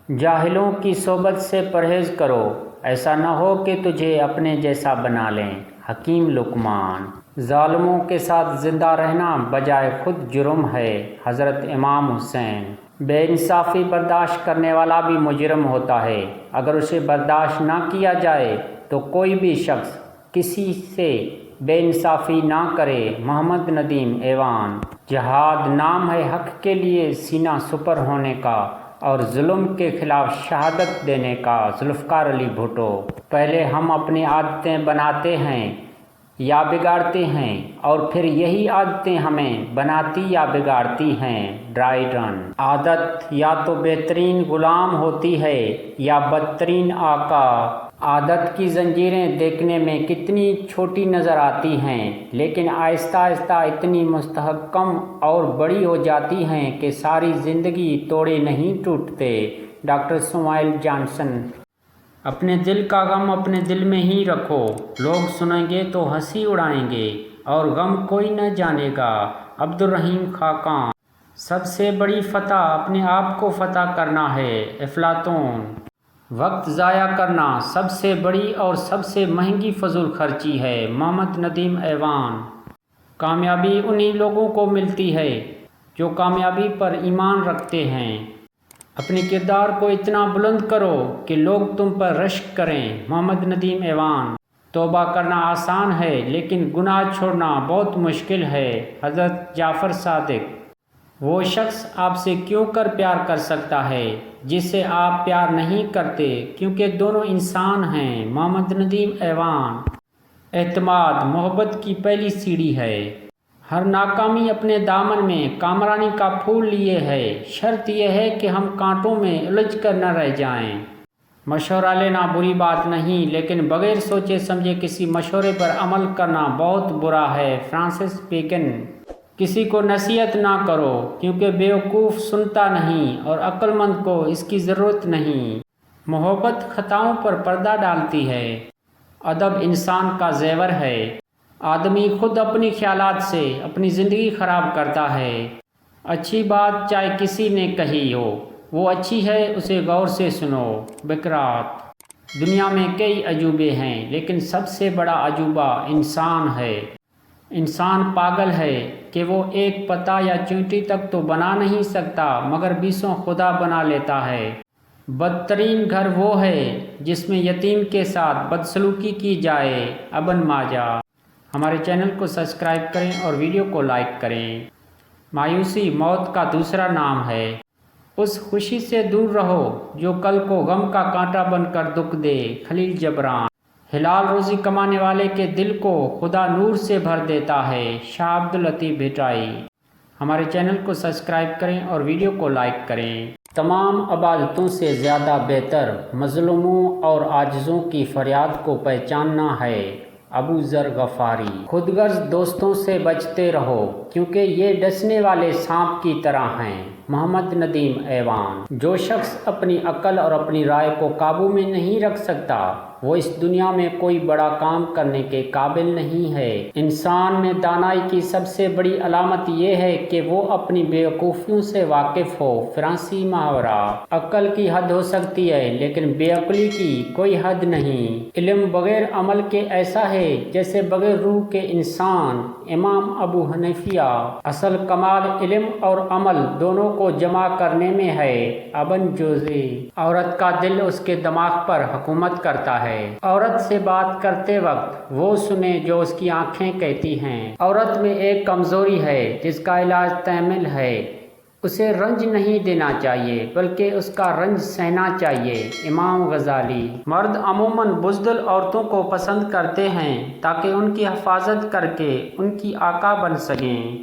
جاہلوں کی صحبت سے پرہیز کرو، ایسا نہ ہو کہ تجھے اپنے جیسا بنا لیں۔ حکیم لقمان۔ ظالموں کے ساتھ زندہ رہنا بجائے خود جرم ہے۔ حضرت امام حسین۔ بے انصافی برداشت کرنے والا بھی مجرم ہوتا ہے، اگر اسے برداشت نہ کیا جائے تو کوئی بھی شخص کسی سے بے انصافی نہ کرے۔ محمد ندیم ایوان۔ جہاد نام ہے حق کے لیے سینہ سپر ہونے کا اور ظلم کے خلاف شہادت دینے کا۔ ذوالفقار علی بھٹو۔ پہلے ہم اپنی عادتیں بناتے ہیں یا بگاڑتے ہیں اور پھر یہی عادتیں ہمیں بناتی یا بگاڑتی ہیں۔ ڈرائیڈن۔ عادت یا تو بہترین غلام ہوتی ہے یا بدترین آقا۔ عادت کی زنجیریں دیکھنے میں کتنی چھوٹی نظر آتی ہیں، لیکن آہستہ آہستہ اتنی مستحکم اور بڑی ہو جاتی ہیں کہ ساری زندگی توڑے نہیں ٹوٹتے۔ Doctor smell Johnson. اپنے دل کا غم اپنے دل میں ہی رکھو، لوگ سنیں گے تو ہنسی اڑائیں گے اور غم کوئی نہ جانے گا۔ عبدالرحیم خاقان۔ سب سے بڑی فتح اپنے آپ کو فتح کرنا ہے۔ افلاطون۔ وقت ضائع کرنا سب سے بڑی اور سب سے مہنگی فضول خرچی ہے۔ محمد ندیم ایوان۔ کامیابی انہی لوگوں کو ملتی ہے جو کامیابی پر ایمان رکھتے ہیں۔ اپنے کردار کو اتنا بلند کرو کہ لوگ تم پر رشک کریں۔ محمد ندیم ایوان۔ توبہ کرنا آسان ہے لیکن گناہ چھوڑنا بہت مشکل ہے۔ حضرت جعفر صادق۔ وہ شخص آپ سے کیوں کر پیار کر سکتا ہے جس سے آپ پیار نہیں کرتے، کیونکہ دونوں انسان ہیں۔ محمد ندیم ایوان۔ اعتماد محبت کی پہلی سیڑھی ہے۔ ہر ناکامی اپنے دامن میں کامرانی کا پھول لیے ہے، شرط یہ ہے کہ ہم کانٹوں میں الجھ کر نہ رہ جائیں۔ مشورہ لینا بری بات نہیں، لیکن بغیر سوچے سمجھے کسی مشورے پر عمل کرنا بہت برا ہے۔ Francis Bacon. کسی کو نصیحت نہ کرو کیونکہ بیوقوف سنتا نہیں اور عقل مند کو اس کی ضرورت نہیں۔ محبت خطاؤں پر پردہ ڈالتی ہے۔ ادب انسان کا زیور ہے۔ آدمی خود اپنی خیالات سے اپنی زندگی خراب کرتا ہے۔ اچھی بات چاہے کسی نے کہی ہو، وہ اچھی ہے، اسے غور سے سنو۔ بکرات۔ دنیا میں کئی عجوبے ہیں لیکن سب سے بڑا عجوبہ انسان ہے۔ انسان پاگل ہے کہ وہ ایک پتا یا چیونٹی تک تو بنا نہیں سکتا مگر 20 خدا بنا لیتا ہے۔ بدترین گھر وہ ہے جس میں یتیم کے ساتھ بدسلوکی کی جائے۔ ابن ماجہ۔ ہمارے چینل کو سبسکرائب کریں اور ویڈیو کو لائک کریں۔ مایوسی موت کا دوسرا نام ہے۔ اس خوشی سے دور رہو جو کل کو غم کا کانٹا بن کر دکھ دے۔ خلیل جبران۔ حلال روزی کمانے والے کے دل کو خدا نور سے بھر دیتا ہے۔ شاہ عبداللطیف بھٹائی۔ ہمارے چینل کو سبسکرائب کریں اور ویڈیو کو لائک کریں۔ تمام عبادتوں سے زیادہ بہتر مظلوموں اور عاجزوں کی فریاد کو پہچاننا ہے۔ ابو ذر غفاری۔ خود غرض دوستوں سے بچتے رہو کیونکہ یہ ڈسنے والے سانپ کی طرح ہیں۔ محمد ندیم ایوان۔ جو شخص اپنی عقل اور اپنی رائے کو قابو میں نہیں رکھ سکتا وہ اس دنیا میں کوئی بڑا کام کرنے کے قابل نہیں ہے۔ انسان میں دانائی کی سب سے بڑی علامت یہ ہے کہ وہ اپنی بیوقوفیوں سے واقف ہو۔ فرانسی محاورہ۔ عقل کی حد ہو سکتی ہے لیکن بے عقلی کی کوئی حد نہیں۔ علم بغیر عمل کے ایسا ہے جیسے بغیر روح کے انسان۔ امام ابو حنیفہ۔ اصل کمال علم اور عمل دونوں کو جمع کرنے میں ہے۔ ابن جوزی۔ عورت کا دل اس کے دماغ پر حکومت کرتا ہے۔ عورت سے بات کرتے وقت وہ سنے جو اس کی آنکھیں کہتی ہیں۔ عورت میں ایک کمزوری ہے جس کا علاج تحمل ہے۔ اسے رنج نہیں دینا چاہیے بلکہ اس کا رنج سہنا چاہیے۔ امام غزالی۔ مرد عموماً بزدل عورتوں کو پسند کرتے ہیں تاکہ ان کی حفاظت کر کے ان کی آقا بن سکیں۔